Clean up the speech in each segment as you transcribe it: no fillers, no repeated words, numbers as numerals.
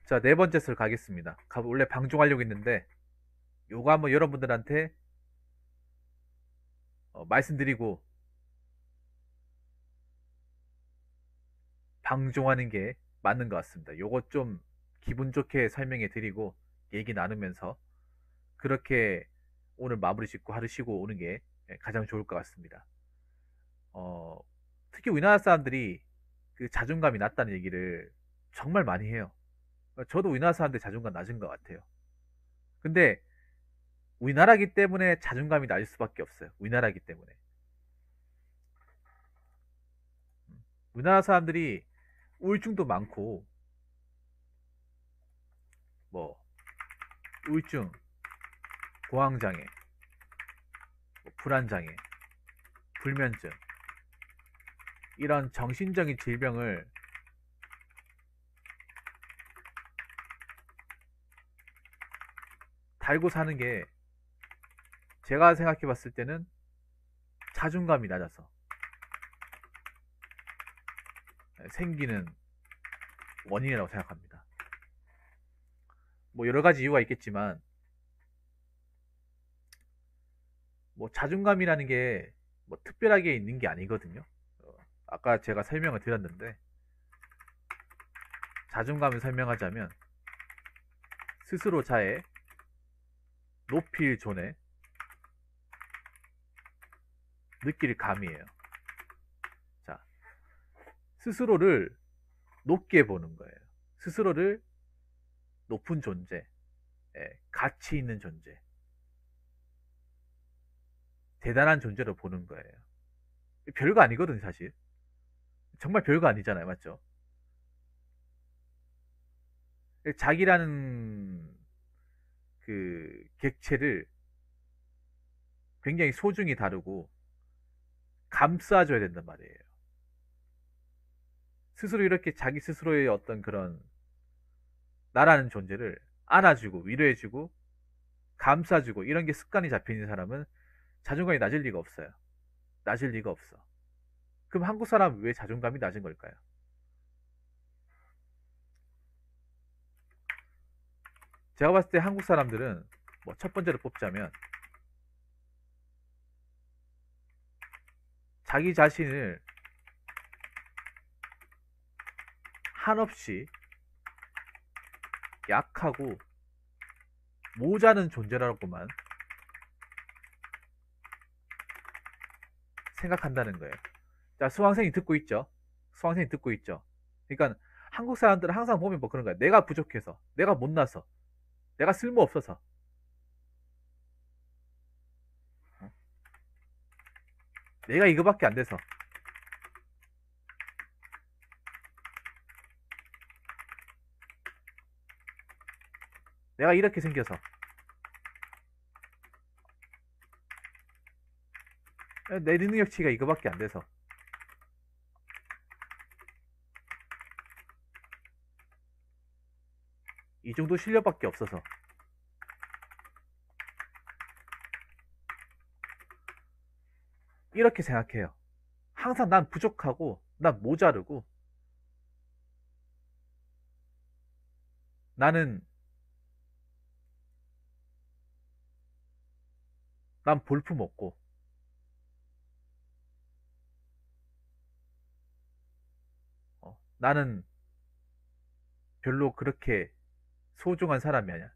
자, 네 번째 술 가겠습니다. 원래 방종하려고 했는데, 요거 한번 여러분들한테 말씀드리고, 방종하는 게 맞는 것 같습니다. 요거 좀 기분 좋게 설명해 드리고, 얘기 나누면서, 그렇게 오늘 마무리 짓고 하루 쉬고 오는 게 가장 좋을 것 같습니다. 어, 특히 우리나라 사람들이 그 자존감이 낮다는 얘기를 정말 많이 해요. 저도 우리나라 사람들 자존감 낮은 것 같아요. 근데 우리나라기 때문에 자존감이 낮을 수밖에 없어요. 우리나라기 때문에. 우리나라 사람들이 우울증도 많고, 뭐, 우울증, 공황장애, 뭐 불안장애, 불면증, 이런 정신적인 질병을 달고 사는 게 제가 생각해 봤을 때는 자존감이 낮아서 생기는 원인이라고 생각합니다. 뭐 여러 가지 이유가 있겠지만, 뭐 자존감이라는 게 뭐 특별하게 있는 게 아니거든요. 아까 제가 설명을 드렸는데, 자존감을 설명하자면 스스로 자의 높일 존에 느낄 감이에요. 자, 스스로를 높게 보는 거예요. 스스로를 높은 존재, 가치 있는 존재, 대단한 존재로 보는 거예요. 별거 아니거든, 사실. 정말 별거 아니잖아요, 맞죠? 자기라는 그 객체를 굉장히 소중히 다루고 감싸줘야 된단 말이에요. 스스로 이렇게 자기 스스로의 어떤 그런 나라는 존재를 안아주고 위로해주고 감싸주고 이런 게 습관이 잡히는 사람은 자존감이 낮을 리가 없어요. 낮을 리가 없어. 그럼 한국 사람 왜 자존감이 낮은 걸까요? 제가 봤을 때 한국 사람들은 뭐 첫 번째로 뽑자면 자기 자신을 한없이 약하고 모자는 존재라고만 생각한다는 거예요. 자, 수강생이 듣고 있죠? 수강생이 듣고 있죠? 그러니까 한국 사람들은 항상 보면 뭐 그런 거야. 내가 부족해서, 내가 못나서, 내가 쓸모없어서, 어? 내가 이거밖에 안 돼서, 내가 이렇게 생겨서, 내 능력치가 이거밖에 안 돼서, 이 정도 실력밖에 없어서, 이렇게 생각해요. 항상 난 부족하고, 난 모자르고, 나는, 난 볼품없고, 나는 별로 그렇게 소중한 사람이 아니야.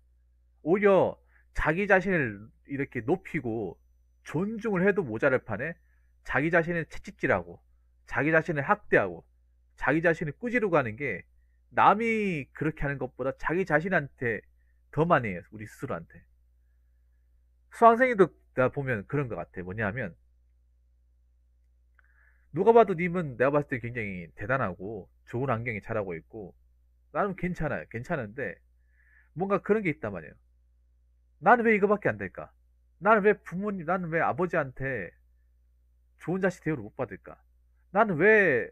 오히려 자기 자신을 이렇게 높이고 존중을 해도 모자랄 판에 자기 자신을 채찍질하고 자기 자신을 학대하고 자기 자신을 꾸지르고 하는 게 남이 그렇게 하는 것보다 자기 자신한테 더 많이 해요. 우리 스스로한테. 수강생이도 내가 보면 그런 것 같아. 뭐냐면 누가 봐도 님은 내가 봤을 때 굉장히 대단하고 좋은 환경에 자라고 있고 나는 괜찮아요. 괜찮은데 뭔가 그런 게 있단 말이에요. 나는 왜 이거밖에 안 될까? 나는 왜 아버지한테 좋은 자식 대우를 못 받을까? 나는 왜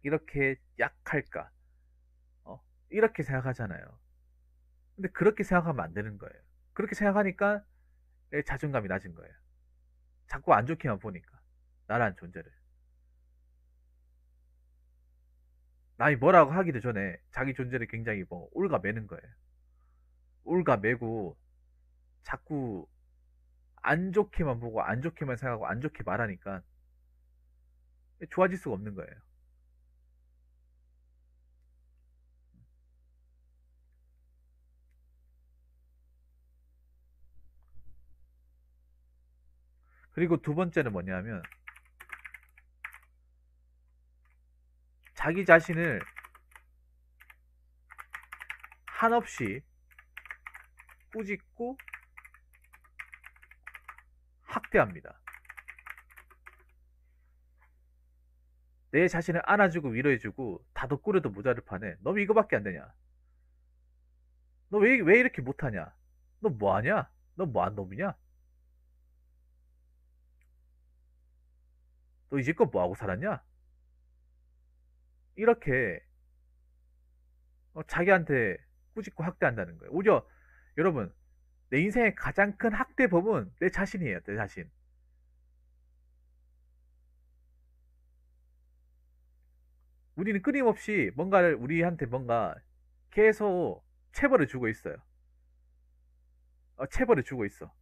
이렇게 약할까? 어? 이렇게 생각하잖아요. 근데 그렇게 생각하면 안 되는 거예요. 그렇게 생각하니까 내 자존감이 낮은 거예요. 자꾸 안 좋게만 보니까. 나라는 존재를. 남이 뭐라고 하기도 전에 자기 존재를 굉장히 뭐 올가매는 거예요. 올가매고 자꾸 안 좋게만 보고 안 좋게만 생각하고 안 좋게 말하니까 좋아질 수가 없는 거예요. 그리고 두 번째는 뭐냐면 자기 자신을 한없이 꾸짖고 학대합니다. 내 자신을 안아주고 위로해주고 다독거려도 모자를 파네. 너 이거밖에 안 되냐? 너 왜 이렇게 못하냐? 너 뭐하냐? 너 뭐한 놈이냐? 너 이제껏 뭐하고 살았냐? 이렇게 자기한테 꾸짖고 학대한다는 거예요. 오히려 여러분, 내 인생의 가장 큰 학대범은 내 자신이에요. 내 자신. 우리는 끊임없이 뭔가를 우리한테 뭔가 계속 체벌을 주고 있어요. 체벌을 주고 있어.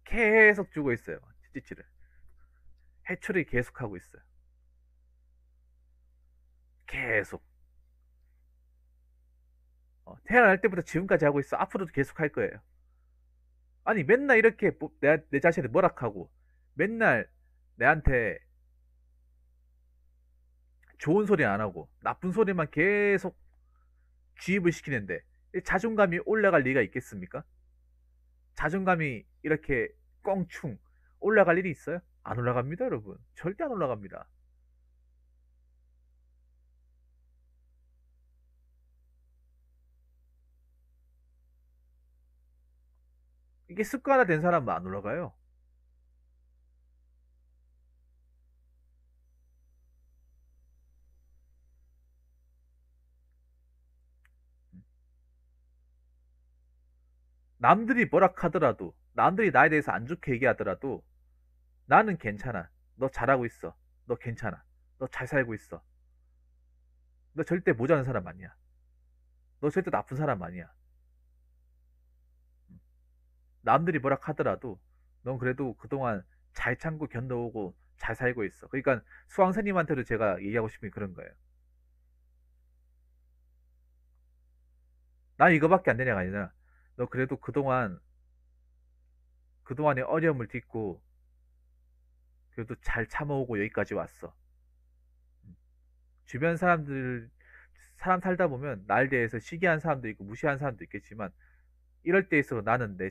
계속 주고 있어요. 찌찌를. 해초리 계속하고 있어요. 계속. 태어날 때부터 지금까지 하고 있어. 앞으로도 계속 할 거예요. 아니, 맨날 이렇게 내 자신을 뭐락하고, 맨날 내한테 좋은 소리 안 하고, 나쁜 소리만 계속 주입을 시키는데, 자존감이 올라갈 리가 있겠습니까? 자존감이 이렇게 껑충 올라갈 일이 있어요? 안 올라갑니다, 여러분. 절대 안 올라갑니다. 이게 습관화 된 사람은 안 올라가요. 남들이 뭐라 하더라도, 남들이 나에 대해서 안 좋게 얘기하더라도, 나는 괜찮아. 너 잘하고 있어. 너 괜찮아. 너 잘 살고 있어. 너 절대 모자란 사람 아니야. 너 절대 나쁜 사람 아니야. 남들이 뭐라 하더라도, 넌 그래도 그동안 잘 참고 견뎌오고 잘 살고 있어. 그러니까 수강생님한테도 제가 얘기하고 싶은 게 그런 거예요. 나 이거밖에 안 되냐가 아니라, 너 그래도 그동안의 어려움을 딛고, 그래도 잘 참아오고 여기까지 왔어. 주변 사람 살다 보면 날 대해서 시기한 사람도 있고 무시한 사람도 있겠지만, 이럴 때일수록 나는 내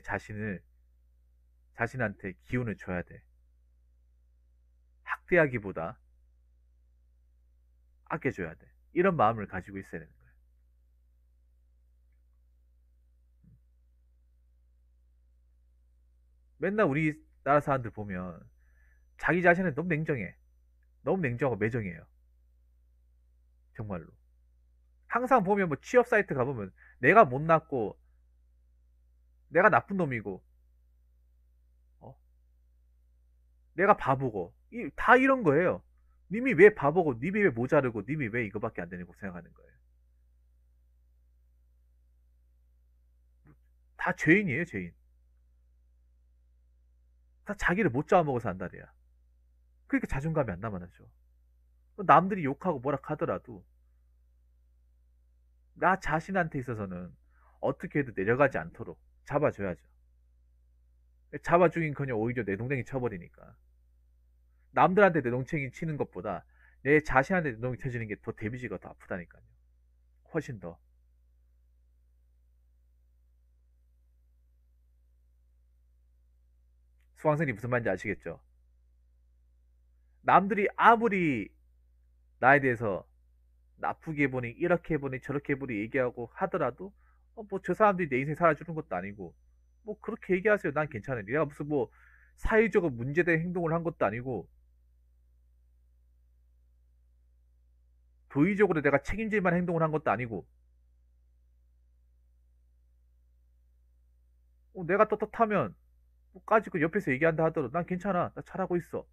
자신한테 기운을 줘야 돼. 학대하기보다 아껴줘야 돼. 이런 마음을 가지고 있어야 되는 거예요. 맨날 우리나라 사람들 보면 자기 자신은 너무 냉정해. 너무 냉정하고 매정해요. 정말로. 항상 보면 뭐 취업 사이트 가보면 내가 못났고 내가 나쁜 놈이고 어? 내가 바보고 다 이런 거예요. 님이 왜 바보고 님이 왜 모자르고 님이 왜 이거밖에 안 되냐고 생각하는 거예요. 다 죄인이에요, 죄인. 다 자기를 못 잡아먹어서 한다래야. 그러니까 자존감이 안 남아나죠. 남들이 욕하고 뭐라 하더라도 나 자신한테 있어서는 어떻게 해도 내려가지 않도록 잡아줘야죠. 잡아주긴커녕 오히려 내동댕이 쳐버리니까. 남들한테 내동댕이 치는 것보다 내 자신한테 내동댕이 쳐지는 게 더 데미지가 더 아프다니까요. 훨씬 더. 수강생님 무슨 말인지 아시겠죠? 남들이 아무리 나에 대해서 나쁘게 보니 이렇게 보니 저렇게 보니 얘기하고 하더라도 뭐 저 사람들이 내 인생 살아주는 것도 아니고 뭐 그렇게 얘기하세요. 난 괜찮아요. 내가 무슨 뭐 사회적으로 문제된 행동을 한 것도 아니고 도의적으로 내가 책임질 만한 행동을 한 것도 아니고 내가 떳떳하면 뭐까지 그 옆에서 얘기한다 하더라도 난 괜찮아. 나 잘하고 있어.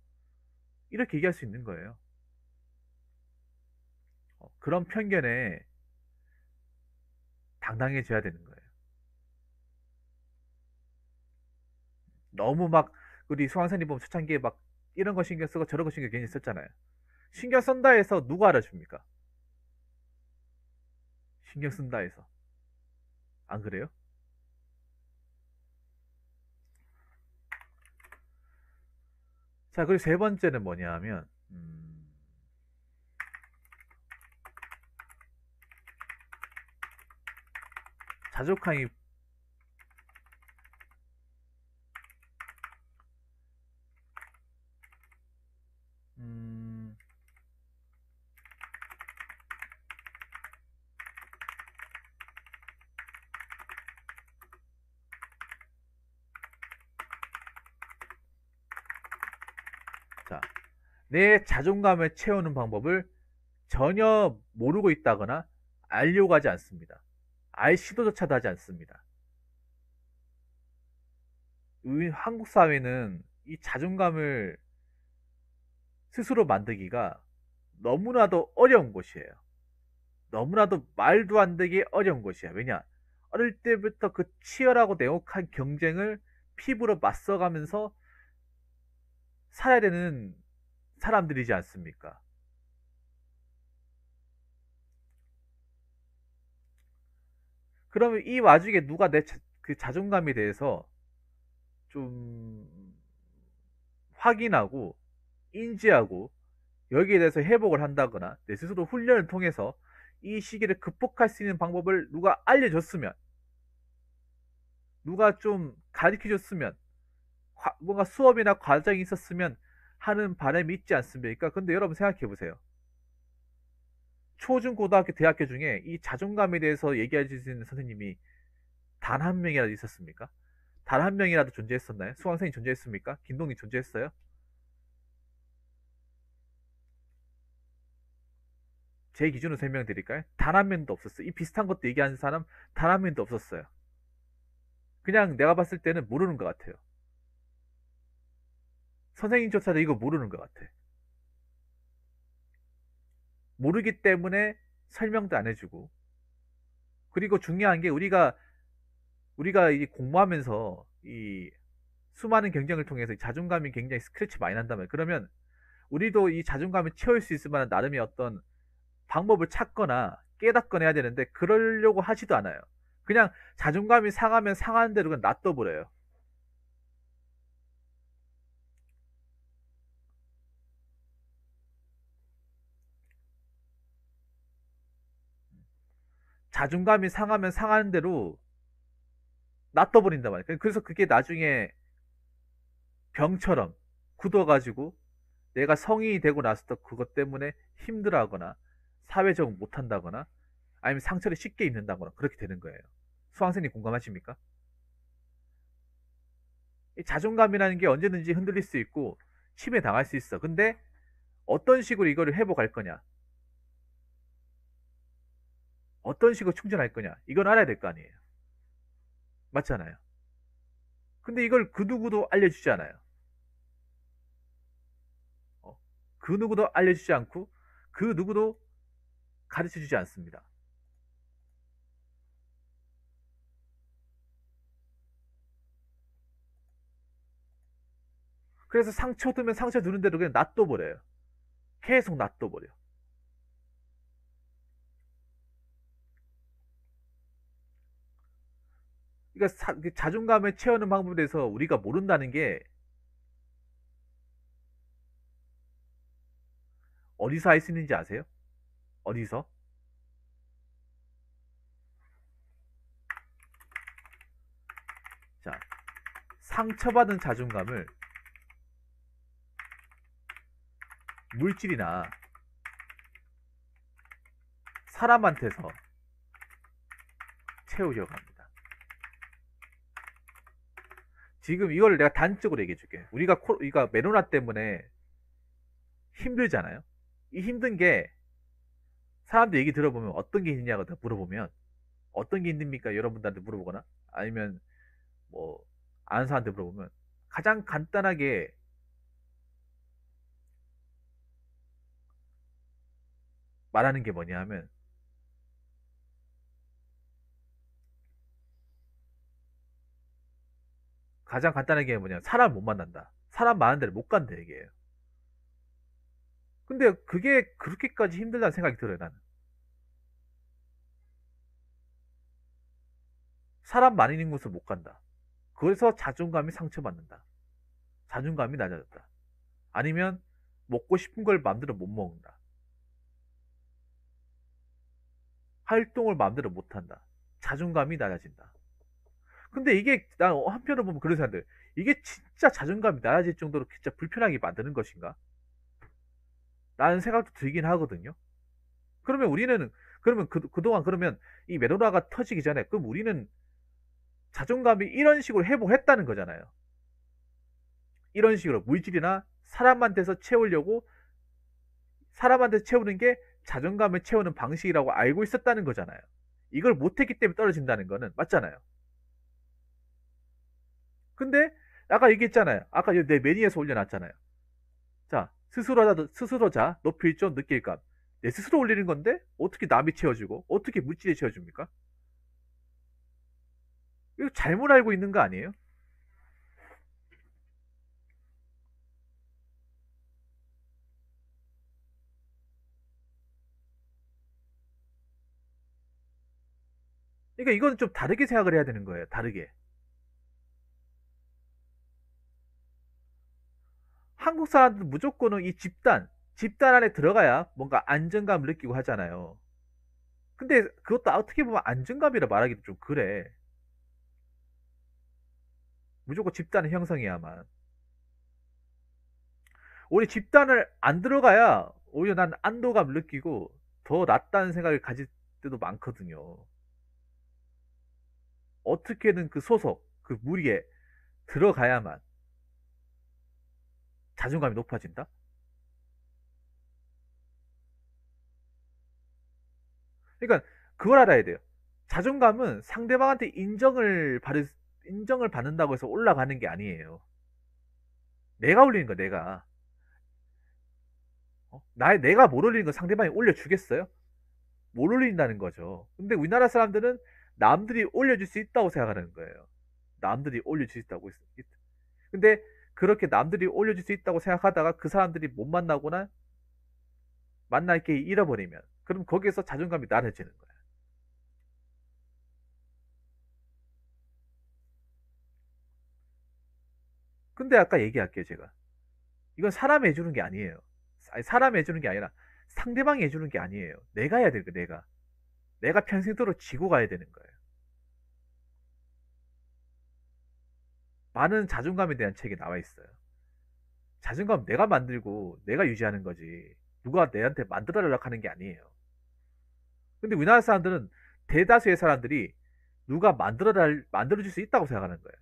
이렇게 얘기할 수 있는 거예요. 그런 편견에 당당해져야 되는 거예요. 너무 막 우리 수강생님 보면 초창기에 막 이런 거 신경 쓰고 저런 거 신경 괜히 썼잖아요. 신경 쓴다 해서 누가 알아줍니까? 신경 쓴다 해서. 안 그래요? 자, 그리고 세 번째는 뭐냐 하면, 자족함이, 음, 자, 내 자존감을 채우는 방법을 전혀 모르고 있다거나 알려고 하지 않습니다. 알 시도조차도 하지 않습니다. 한국 사회는 이 자존감을 스스로 만들기가 너무나도 어려운 곳이에요. 너무나도 말도 안 되게 어려운 곳이야. 왜냐? 어릴 때부터 그 치열하고 냉혹한 경쟁을 피부로 맞서가면서 살아야 되는 사람들이지 않습니까? 그러면 이 와중에 누가 그 자존감에 대해서 좀 확인하고 인지하고 여기에 대해서 회복을 한다거나 내 스스로 훈련을 통해서 이 시기를 극복할 수 있는 방법을 누가 알려줬으면, 누가 좀 가르쳐 줬으면, 뭔가 수업이나 과정이 있었으면 하는 바람이 있지 않습니까? 근데 여러분 생각해 보세요. 초중 고등학교 대학교 중에 이 자존감에 대해서 얘기해 줄 수 있는 선생님이 단 한 명이라도 있었습니까? 단 한 명이라도 존재했었나요? 수강생이 존재했습니까? 김동희 존재했어요? 제 기준으로 설명드릴까요? 단 한 명도 없었어요. 이 비슷한 것도 얘기하는 사람 단 한 명도 없었어요. 그냥 내가 봤을 때는 모르는 것 같아요. 선생님조차도 이거 모르는 것 같아. 모르기 때문에 설명도 안 해주고. 그리고 중요한 게 우리가 이 공부하면서 이 수많은 경쟁을 통해서 자존감이 굉장히 스크래치 많이 난다면, 그러면 우리도 이 자존감을 채울 수 있을 만한 나름의 어떤 방법을 찾거나 깨닫거나 해야 되는데 그러려고 하지도 않아요. 그냥 자존감이 상하면 상하는 대로 그냥 놔둬버려요. 자존감이 상하면 상하는 대로 놔둬버린단 말이에요. 그래서 그게 나중에 병처럼 굳어가지고 내가 성인이 되고 나서도 그것 때문에 힘들어하거나 사회적으로 못한다거나 아니면 상처를 쉽게 입는다거나 그렇게 되는 거예요. 수강생님 공감하십니까? 이 자존감이라는 게 언제든지 흔들릴 수 있고 침해당할 수 있어. 근데 어떤 식으로 이거를 회복할 거냐, 어떤 식으로 충전할 거냐, 이건 알아야 될 거 아니에요. 맞잖아요. 근데 이걸 그 누구도 알려주지 않아요. 어, 그 누구도 알려주지 않고 그 누구도 가르쳐주지 않습니다. 그래서 상처 두면 상처 두는 대로 그냥 놔둬버려요. 계속 놔둬버려. 그러니까 그 자존감을 채우는 방법에 대해서 우리가 모른다는 게 어디서 알 수 있는지 아세요? 어디서? 자, 상처받은 자존감을 물질이나 사람한테서 채우려고 합니다. 지금 이걸 내가 단적으로 얘기해 줄게. 우리가 메로나 때문에 힘들잖아요. 이 힘든 게 사람들 얘기 들어보면 어떤 게 있냐고 물어보면 어떤 게 힘듭니까? 여러분들한테 물어보거나 아니면 뭐 아는 사람한테 물어보면 가장 간단하게 말하는 게 뭐냐 하면 가장 간단한 게 뭐냐 사람 못 만난다. 사람 많은 데를 못 간다 얘기예요. 근데 그게 그렇게까지 힘들다는 생각이 들어요 나는. 사람 많이 있는 곳을 못 간다. 그래서 자존감이 상처받는다. 자존감이 낮아졌다. 아니면 먹고 싶은 걸 마음대로 못 먹는다. 활동을 마음대로 못 한다. 자존감이 낮아진다. 근데 이게 난 한편으로 보면 그런 사람들 이게 진짜 자존감이 낮아질 정도로 진짜 불편하게 만드는 것인가? 라는 생각도 들긴 하거든요. 그러면 우리는 그러면 그동안 그러면 이 메로나가 터지기 전에 그럼 우리는 자존감이 이런 식으로 회복했다는 거잖아요. 이런 식으로 물질이나 사람한테서 채우려고 사람한테 채우는 게 자존감을 채우는 방식이라고 알고 있었다는 거잖아요. 이걸 못했기 때문에 떨어진다는 거는 맞잖아요. 근데 아까 얘기했잖아요. 아까 내 매니에서 올려놨잖아요. 자, 스스로자 높이 일좀 느낄감. 내 스스로 올리는 건데 어떻게 남이 채워주고 어떻게 물질이 채워줍니까? 이거 잘못 알고 있는 거 아니에요? 그러니까 이건 좀 다르게 생각을 해야 되는 거예요. 다르게. 한국 사람들은 무조건은 이 집단 안에 들어가야 뭔가 안정감을 느끼고 하잖아요. 근데 그것도 어떻게 보면 안정감이라 말하기도 좀 그래. 무조건 집단의 형성이야만. 우리 집단을 안 들어가야 오히려 난 안도감을 느끼고 더 낫다는 생각을 가질 때도 많거든요. 어떻게든 그 소속, 그 무리에 들어가야만 자존감이 높아진다? 그러니까 그걸 알아야 돼요. 자존감은 상대방한테 인정을 받는다고 해서 올라가는 게 아니에요. 내가 올리는 거 내가. 내가 못 올리는 거 상대방이 올려주겠어요? 못 올린다는 거죠. 근데 우리나라 사람들은 남들이 올려줄 수 있다고 생각하는 거예요. 남들이 올려줄 수 있다고. 근데 그렇게 남들이 올려줄 수 있다고 생각하다가 그 사람들이 못 만나거나 만날 게 잃어버리면 그럼 거기에서 자존감이 낮아지는 거예요. 근데 아까 얘기할게요 제가. 이건 사람이 해주는 게 아니에요. 아니, 사람이 해주는 게 아니라 상대방이 해주는 게 아니에요. 내가 해야 되는 거예요. 내가 평생도록 지고 가야 되는 거예요. 많은 자존감에 대한 책이 나와 있어요. 자존감 내가 만들고 내가 유지하는 거지. 누가 내한테 만들어달라고 하는 게 아니에요. 근데 우리나라 사람들은 대다수의 사람들이 누가 만들어줄 수 있다고 생각하는 거예요.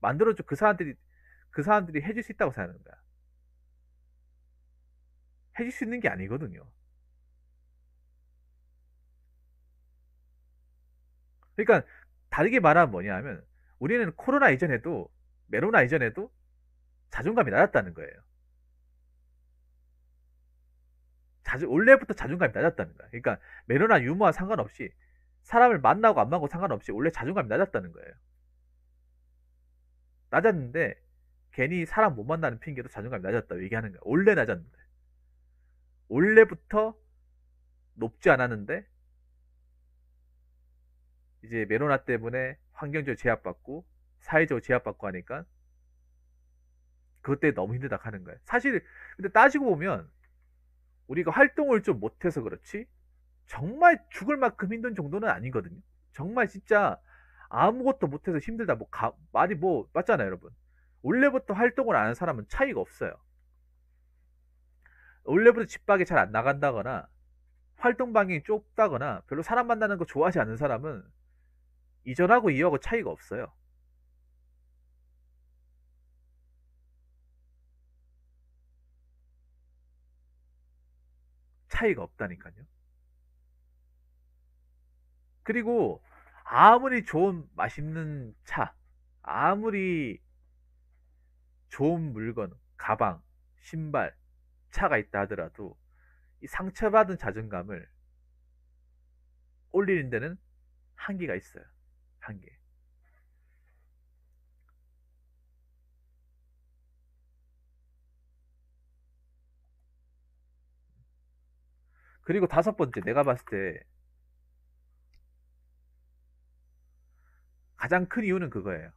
만들어줘 그 사람들이 해줄 수 있다고 생각하는 거야. 해줄 수 있는 게 아니거든요. 그러니까 다르게 말하면 뭐냐 하면 우리는 코로나 이전에도 메로나 이전에도 자존감이 낮았다는 거예요. 원래부터 자존감이 낮았다는 거야. 그러니까 메로나 유머와 상관없이 사람을 만나고 안 만나고 상관없이 원래 자존감이 낮았다는 거예요. 낮았는데 괜히 사람 못 만나는 핑계도 자존감이 낮았다고 얘기하는 거야. 원래 낮았는데. 원래부터 높지 않았는데 이제 메로나 때문에 환경적으로 제압받고 사회적으로 제압받고 하니까 그것 때 너무 힘들다 하는 거예요. 사실 근데 따지고 보면 우리가 활동을 좀 못해서 그렇지 정말 죽을 만큼 힘든 정도는 아니거든요. 정말 진짜 아무것도 못해서 힘들다 말이 뭐 맞잖아요 여러분. 원래부터 활동을 안 하는 사람은 차이가 없어요. 원래부터 집 밖에 잘 안 나간다거나 활동 반경이 좁다거나 별로 사람 만나는 거 좋아하지 않는 사람은 이전하고 이하고 차이가 없어요. 차이가 없다니까요. 그리고 아무리 좋은 맛있는 차, 아무리 좋은 물건, 가방, 신발, 차가 있다 하더라도 이 상처받은 자존감을 올리는 데는 한계가 있어요. 한계. 그리고 다섯 번째, 내가 봤을 때 가장 큰 이유는 그거예요.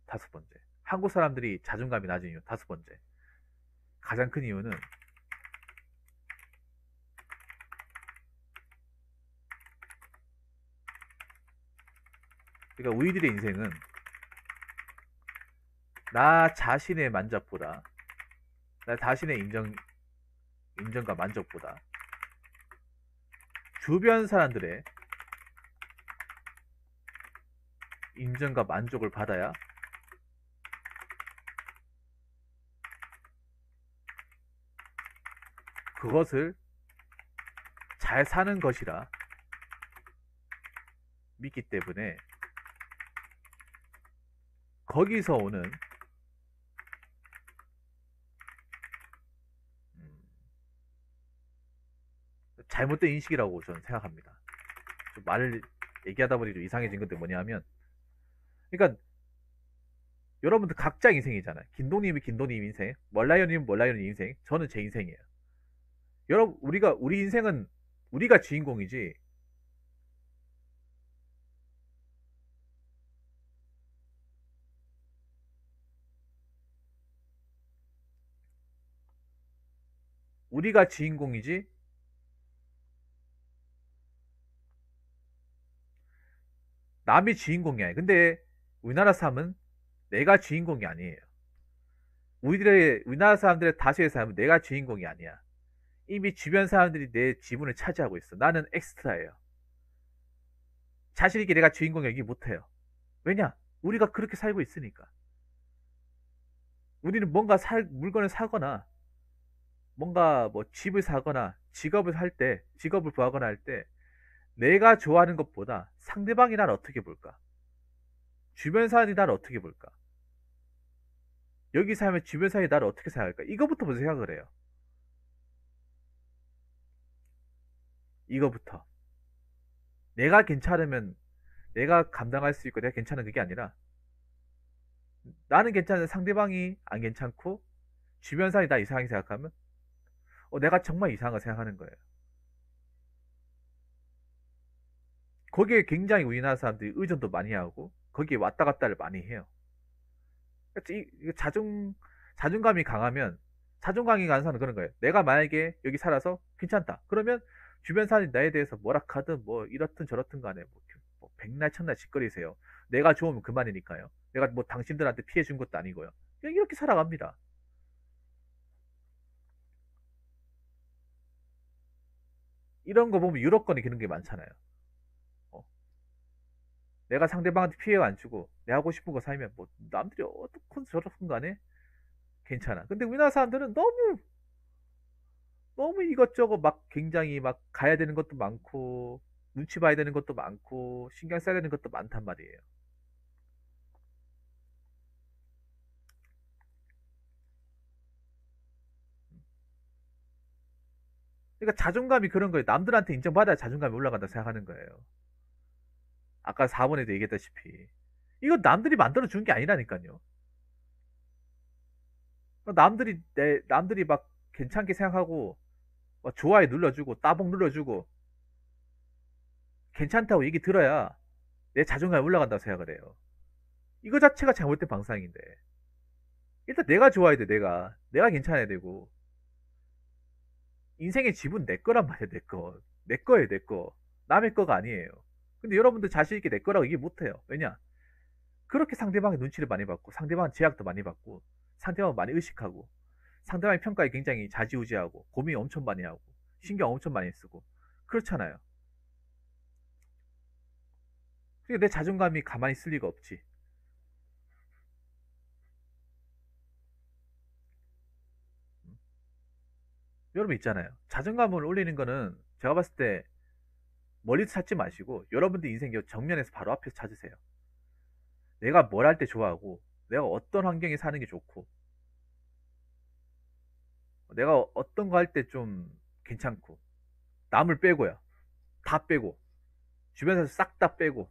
다섯 번째. 한국 사람들이 자존감이 낮은 이유, 다섯 번째. 가장 큰 이유는, 그러니까 우리들의 인생은 나 자신의 만족보다, 나 자신의 인정과 만족보다 주변 사람들의 인정과 만족을 받아야 그것을 잘 사는 것이라 믿기 때문에 거기서 오는 잘못된 인식이라고 저는 생각합니다. 좀 말을 얘기하다 보니 좀 이상해진 건데 뭐냐면, 그러니까 여러분들 각자 인생이잖아요. 김동님이 김동님 인생, 멀라이언님은 멀라이언 인생, 저는 제 인생이에요. 여러분, 우리 인생은 우리가 주인공이지, 우리가 주인공이지, 남이 주인공이 아니에요. 근데 우리나라 사람은 내가 주인공이 아니에요. 우리나라 사람들의 다수의 사람은 내가 주인공이 아니야. 이미 주변 사람들이 내 지분을 차지하고 있어. 나는 엑스트라예요. 자신있게 내가 주인공 얘기 못해요. 왜냐? 우리가 그렇게 살고 있으니까. 우리는 뭔가 물건을 사거나, 뭔가 뭐 집을 사거나, 직업을 구하거나 할 때, 내가 좋아하는 것보다 상대방이 나를 어떻게 볼까? 주변 사람이 나를 어떻게 볼까? 여기 살면 주변 사람이 나를 어떻게 생각할까? 이거부터 먼저 생각을 해요. 이거부터. 내가 괜찮으면 내가 감당할 수 있고 내가 괜찮은 그게 아니라 나는 괜찮은 상대방이 안 괜찮고 주변 사람이 나 이상하게 생각하면 내가 정말 이상하게 생각하는 거예요. 거기에 굉장히 우리나라 사람들이 의존도 많이 하고 거기에 왔다 갔다를 많이 해요. 자존감이 강하면 자존감이 강한 사람은 그런 거예요. 내가 만약에 여기 살아서 괜찮다. 그러면 주변 사람이 나에 대해서 뭐라 하든 뭐 이렇든 저렇든 간에 뭐 백날 천날 짓거리세요. 내가 좋으면 그만이니까요. 내가 뭐 당신들한테 피해 준 것도 아니고요. 그냥 이렇게 살아갑니다. 이런 거 보면 유럽권이 그런 게 많잖아요. 어, 내가 상대방한테 피해가 안 주고 내 하고 싶은 거 살면 뭐 남들이 어떻건 저렇든 간에 괜찮아. 근데 우리나라 사람들은 너무 이것저것 막 굉장히 막 가야 되는 것도 많고 눈치 봐야 되는 것도 많고 신경 써야 되는 것도 많단 말이에요. 그러니까 자존감이 그런 거예요. 남들한테 인정받아야 자존감이 올라간다 생각하는 거예요. 아까 4번에도 얘기했다시피 이거 남들이 만들어 준 게 아니라니까요. 남들이 막 괜찮게 생각하고 막 좋아요 눌러주고 따봉 눌러주고 괜찮다고 얘기 들어야 내 자존감이 올라간다고 생각을 해요. 이거 자체가 잘못된 방상인데 일단 내가 좋아야 돼. 내가 괜찮아야 되고 인생의 지분 내 거란 말이야. 내 거예요. 내 거. 남의 거가 아니에요. 근데 여러분들 자신 있게 내 거라고 얘기 못해요. 왜냐? 그렇게 상대방의 눈치를 많이 받고 상대방 제약도 많이 받고 상대방을 많이 의식하고 상대방의 평가에 굉장히 좌지우지하고 고민 엄청 많이 하고 신경 엄청 많이 쓰고 그렇잖아요. 그러니까 내 자존감이 가만히 있을 리가 없지. 여러분 있잖아요. 자존감을 올리는 거는 제가 봤을 때 멀리서 찾지 마시고 여러분들 인생 정면에서 바로 앞에서 찾으세요. 내가 뭘 할 때 좋아하고 내가 어떤 환경에 사는 게 좋고 내가 어떤 거 할 때 좀 괜찮고 남을 빼고요. 다 빼고. 주변에서 싹 다 빼고.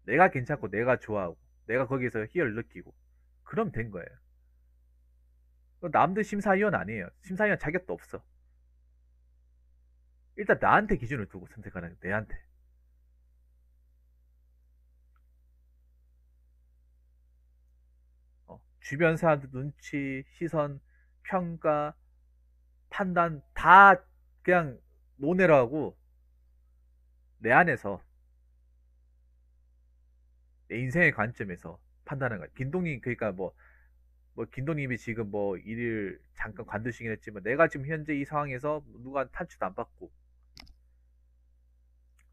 내가 괜찮고, 내가 좋아하고, 내가 거기에서 희열을 느끼고. 그럼 된 거예요. 남들 심사위원 아니에요. 심사위원 자격도 없어. 일단 나한테 기준을 두고 선택하는 거예요. 내한테. 주변 사람들 눈치, 시선, 평가, 판단 다 그냥 논외로 하고 내 안에서 내 인생의 관점에서 판단하는 거야. 김동님 그러니까 뭐 김동님이 지금 뭐 일을 잠깐 관두시긴 했지만 내가 지금 현재 이 상황에서 누가 탈출도 안 받고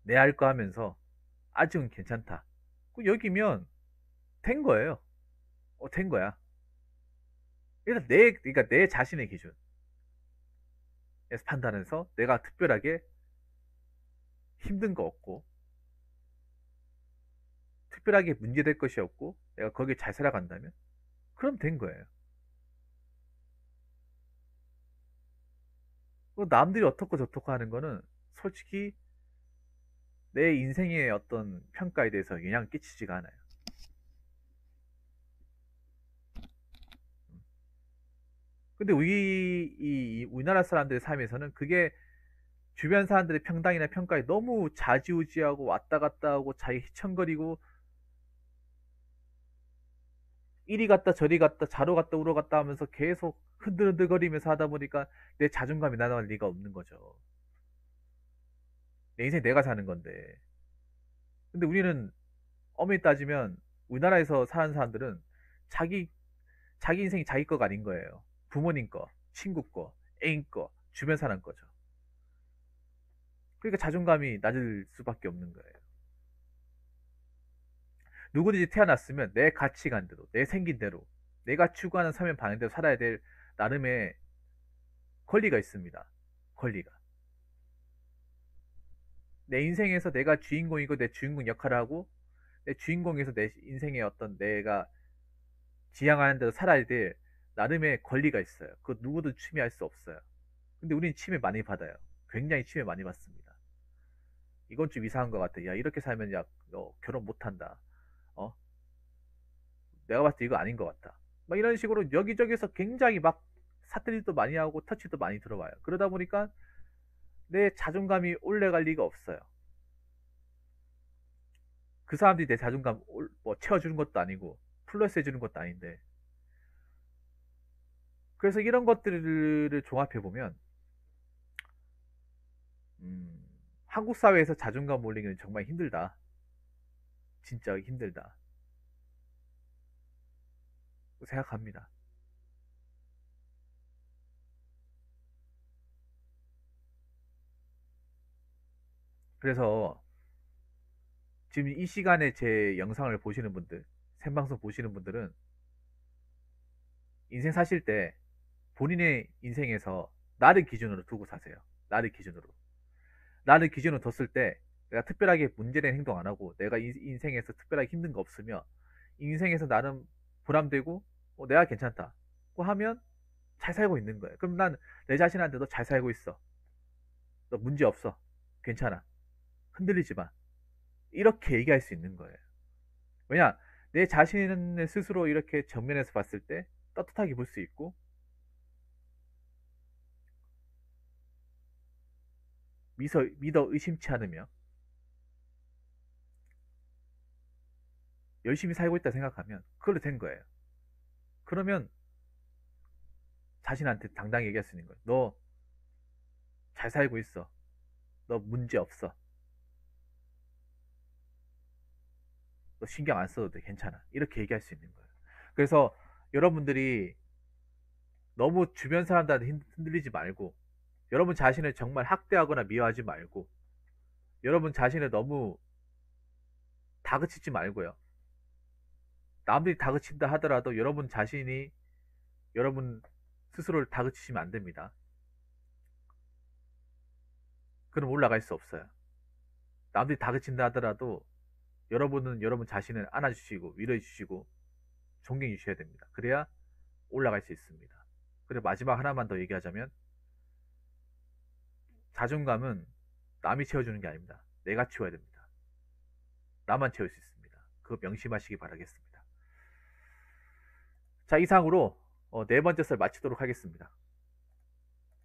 내 할 거 하면서 아직은 괜찮다. 그 여기면 된 거예요. 된 거야. 일단 그러니까 내 자신의 기준에서 판단해서 내가 특별하게 힘든 거 없고 특별하게 문제될 것이 없고 내가 거기에 잘 살아간다면 그럼 된 거예요. 남들이 어떻고 저떻고 하는 거는 솔직히 내 인생의 어떤 평가에 대해서 영향을 끼치지가 않아요. 근데 우리나라 사람들의 삶에서는 그게 주변 사람들의 평당이나 평가에 너무 좌지우지하고 왔다 갔다 하고 자기 휘청거리고 이리 갔다 저리 갔다 좌로 갔다 우로 갔다 하면서 계속 흔들흔들거리면서 하다 보니까 내 자존감이 날아갈 리가 없는 거죠. 내 인생 내가 사는 건데. 근데 우리는 엄밀히 따지면 우리나라에서 사는 사람들은 자기 자기 인생이 자기 거가 아닌 거예요. 부모님 거, 친구 거, 애인 거, 주변 사람 거죠. 그러니까 자존감이 낮을 수밖에 없는 거예요. 누구든지 태어났으면 내 가치관대로, 내 생긴 대로, 내가 추구하는 삶의 방향대로 살아야 될 나름의 권리가 있습니다. 권리가. 내 인생에서 내가 주인공이고 내 주인공 역할을 하고 내 주인공에서 내 인생의 어떤 내가 지향하는 대로 살아야 될 나름의 권리가 있어요. 그 누구도 침해할 수 없어요. 근데 우리는 침해 많이 받아요. 굉장히 침해 많이 받습니다. 이건 좀 이상한 것 같아. 야, 이렇게 살면 야, 너 결혼 못 한다. 어? 내가 봤을 때 이거 아닌 것 같다. 막 이런 식으로 여기저기서 굉장히 막 사투리도 많이 하고 터치도 많이 들어와요. 그러다 보니까 내 자존감이 올라갈 리가 없어요. 그 사람들이 내 자존감 뭐 채워주는 것도 아니고 플러스 해주는 것도 아닌데 그래서 이런 것들을 종합해 보면 한국 사회에서 자존감 올리기는 정말 힘들다. 진짜 힘들다. 생각합니다. 그래서 지금 이 시간에 제 영상을 보시는 분들, 생방송 보시는 분들은 인생 사실 때 본인의 인생에서 나를 기준으로 두고 사세요. 나를 기준으로. 나를 기준으로 뒀을 때 내가 특별하게 문제된 행동 안 하고 내가 인생에서 특별하게 힘든 거 없으며 인생에서 나름 보람되고 내가 괜찮다고 하면 잘 살고 있는 거예요. 그럼 난 내 자신한테 너 잘 살고 있어. 너 문제 없어. 괜찮아. 흔들리지 마. 이렇게 얘기할 수 있는 거예요. 왜냐? 내 자신을 스스로 이렇게 정면에서 봤을 때 떳떳하게 볼 수 있고 믿어 의심치 않으며 열심히 살고 있다 생각하면 그걸로 된 거예요. 그러면 자신한테 당당히 얘기할 수 있는 거예요. 너 잘 살고 있어. 너 문제 없어. 너 신경 안 써도 돼. 괜찮아. 이렇게 얘기할 수 있는 거예요. 그래서 여러분들이 너무 주변 사람들한테 흔들리지 말고 여러분 자신을 정말 학대하거나 미워하지 말고 여러분 자신을 너무 다그치지 말고요. 남들이 다그친다 하더라도 여러분 자신이 여러분 스스로를 다그치시면 안 됩니다. 그럼 올라갈 수 없어요. 남들이 다그친다 하더라도 여러분은 여러분 자신을 안아주시고 위로해 주시고 존경해 주셔야 됩니다. 그래야 올라갈 수 있습니다. 그리고 마지막 하나만 더 얘기하자면 자존감은 남이 채워주는 게 아닙니다. 내가 채워야 됩니다. 나만 채울 수 있습니다. 그거 명심하시기 바라겠습니다. 자, 이상으로 네 번째 썰 마치도록 하겠습니다.